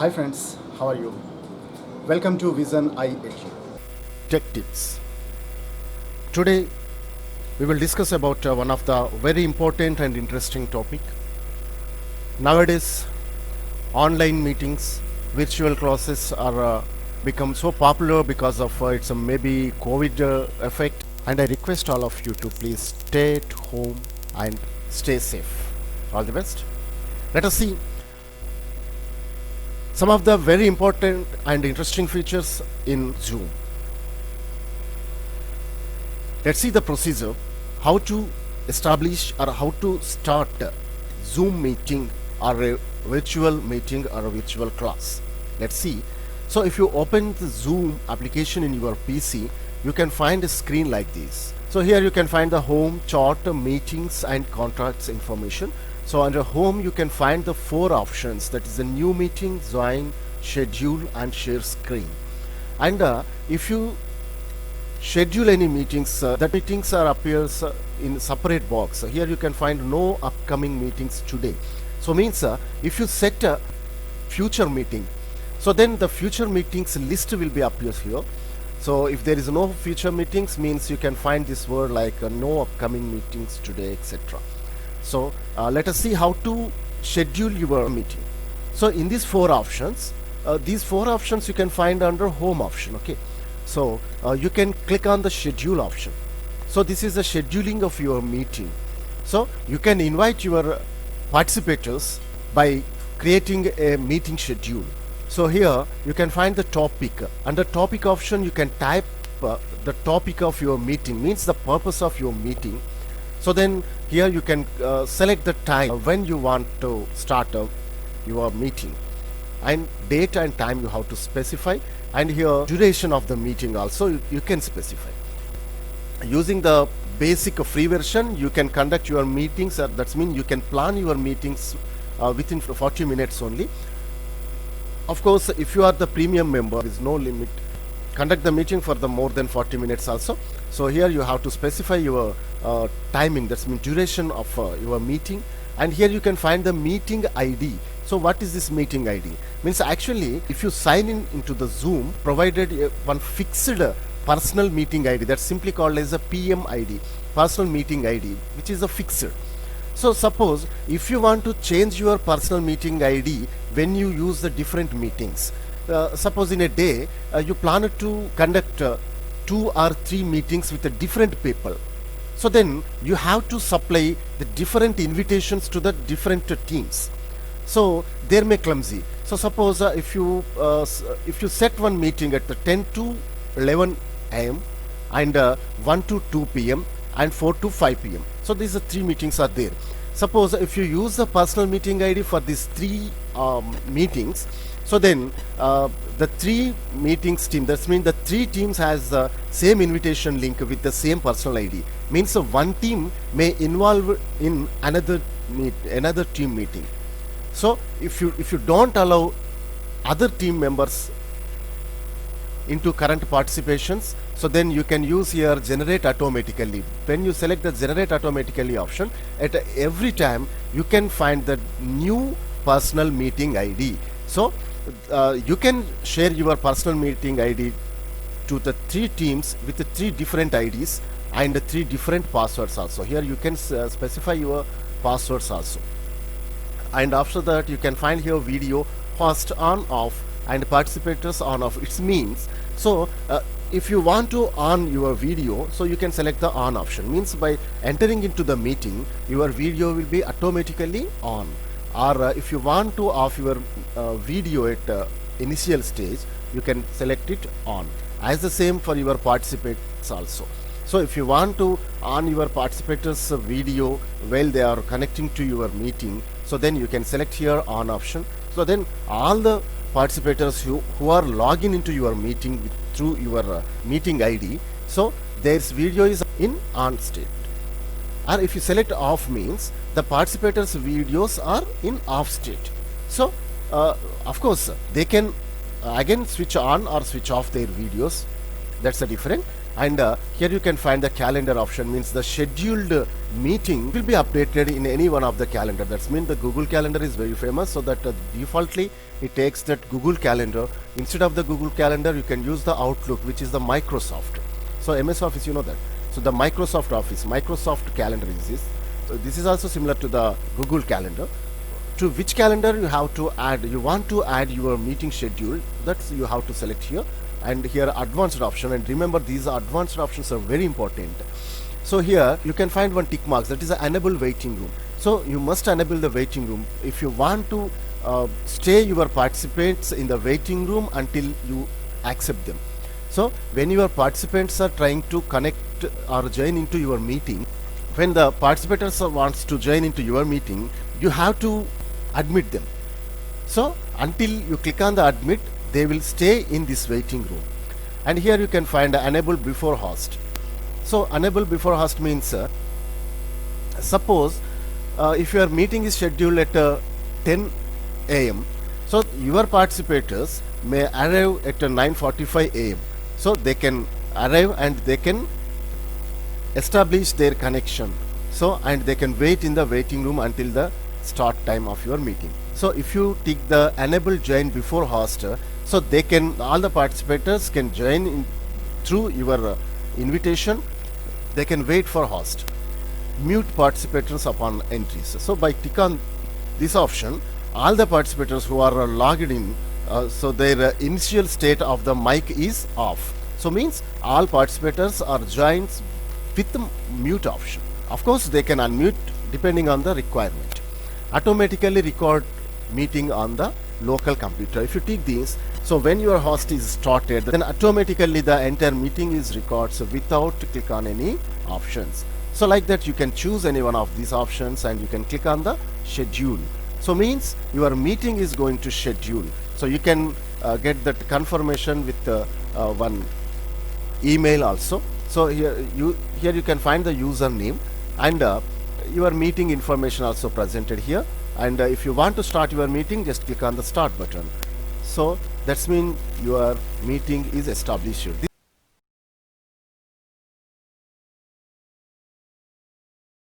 Hi friends, how are you? Welcome to Vision IHG Tech Tips. Today we will discuss about one of the very important and interesting topic. Nowadays, online meetings, virtual classes are become so popular because of its maybe COVID effect. And I request all of you to please stay at home and stay safe. All the best. Let us see some of the very important and interesting features in Zoom. Let's see the procedure, how to establish or how to start a Zoom meeting or a virtual meeting or a virtual class. Let's see. So if you open the Zoom application in your PC, you can find a screen like this. So here you can find the home, chart, meetings and contacts information. So under home you can find the four options, that is the new meeting, join, schedule and share screen. And if you schedule any meetings, that meetings are appears in separate box. Here you can find no upcoming meetings today. So means if you set a future meeting, so then the future meetings list will be appears here. So if there is no future meetings, means you can find this word like no upcoming meetings today, etc. So let us see how to schedule your meeting. So in these four options you can find under home option. Okay, so you can click on the schedule option. So this is the scheduling of your meeting. So you can invite your participators by creating a meeting schedule. So here you can find the topic. Under topic option you can type the topic of your meeting, means the purpose of your meeting. So then here you can select the time when you want to start your meeting, and date and time you have to specify, and here duration of the meeting also you can specify. Using the basic free version you can conduct your meetings, that means you can plan your meetings within 40 minutes only. Of course, if you are the premium member, there is no limit. Conduct the meeting for the more than 40 minutes also. So here you have to specify your timing, that's mean duration of your meeting, and here you can find the meeting ID. So what is this meeting ID? Means actually if you sign in into the Zoom, provided one fixed personal meeting ID, that's simply called as a PM ID, personal meeting ID, which is a fixed. So suppose if you want to change your personal meeting ID when you use the different meetings, suppose in a day you plan to conduct 2 or 3 meetings with the different people, so then you have to supply the different invitations to the different teams. So they may clumsy. So suppose if you set one meeting at the 10 to 11 am and 1 to 2 pm and 4 to 5 pm. So these are 3 meetings are there. Suppose if you use the personal meeting ID for these 3 meetings, so then the 3 meetings team, that means the 3 teams has the same invitation link with the same personal ID. Means one team may involve in another team meeting. So if you don't allow other team members into current participations, so then you can use here generate automatically. When you select the generate automatically option, at every time you can find the new personal meeting ID. So you can share your personal meeting ID to the 3 teams with the 3 different IDs and the 3 different passwords also. Here you can specify your passwords also. And after that you can find here video host on off and participators on off. It means so if you want to on your video, so you can select the on option, means by entering into the meeting your video will be automatically on. Or if you want to off your video at initial stage, you can select it on. As the same for your participants also. So if you want to on your participators video while they are connecting to your meeting, so then you can select here on option. So then all the participators who are logging into your meeting through your meeting ID, so their video is in on state. Or if you select off, means the participators videos are in off state. So of course they can again switch on or switch off their videos, that's a different. And here you can find the calendar option, means the scheduled meeting will be updated in any one of the calendar. That's mean the Google Calendar is very famous, so that defaultly it takes that Google Calendar. Instead of the Google Calendar, you can use the Outlook, which is the Microsoft. So MS Office, you know that. So the Microsoft Office, Microsoft Calendar is this. So this is also similar to the Google Calendar. To which calendar you have to add, you want to add your meeting schedule, that's you have to select here. And here advanced option, and remember these advanced options are very important. So here you can find one tick marks, that is a enable waiting room. So you must enable the waiting room if you want to stay your participants in the waiting room until you accept them. So when your participants are trying to connect or join into your meeting, when the participants wants to join into your meeting, you have to admit them. So until you click on the admit, they will stay in this waiting room. And here you can find enable before host. So enable before host means suppose if your meeting is scheduled at 10 a.m. so your participants may arrive at 9:45 a.m. so they can arrive and they can establish their connection. So and they can wait in the waiting room until the start time of your meeting. So if you tick the enable join before host, so they can, all the participants can join in through your invitation. They can wait for host. Mute participants upon entries. So by click on this option, all the participants who are logged in, so their initial state of the mic is off. So means all participants are joined with the mute option. Of course they can unmute depending on the requirement. Automatically record meeting on the local computer. If you tick this, so when your host is started, then automatically the entire meeting is recorded, so without click on any options. So like that you can choose any one of these options and you can click on the schedule. So means your meeting is going to schedule. So you can get that confirmation with one email also. So here you can find the username and your meeting information also presented here. And if you want to start your meeting, just click on the start button. So that's mean your meeting is established.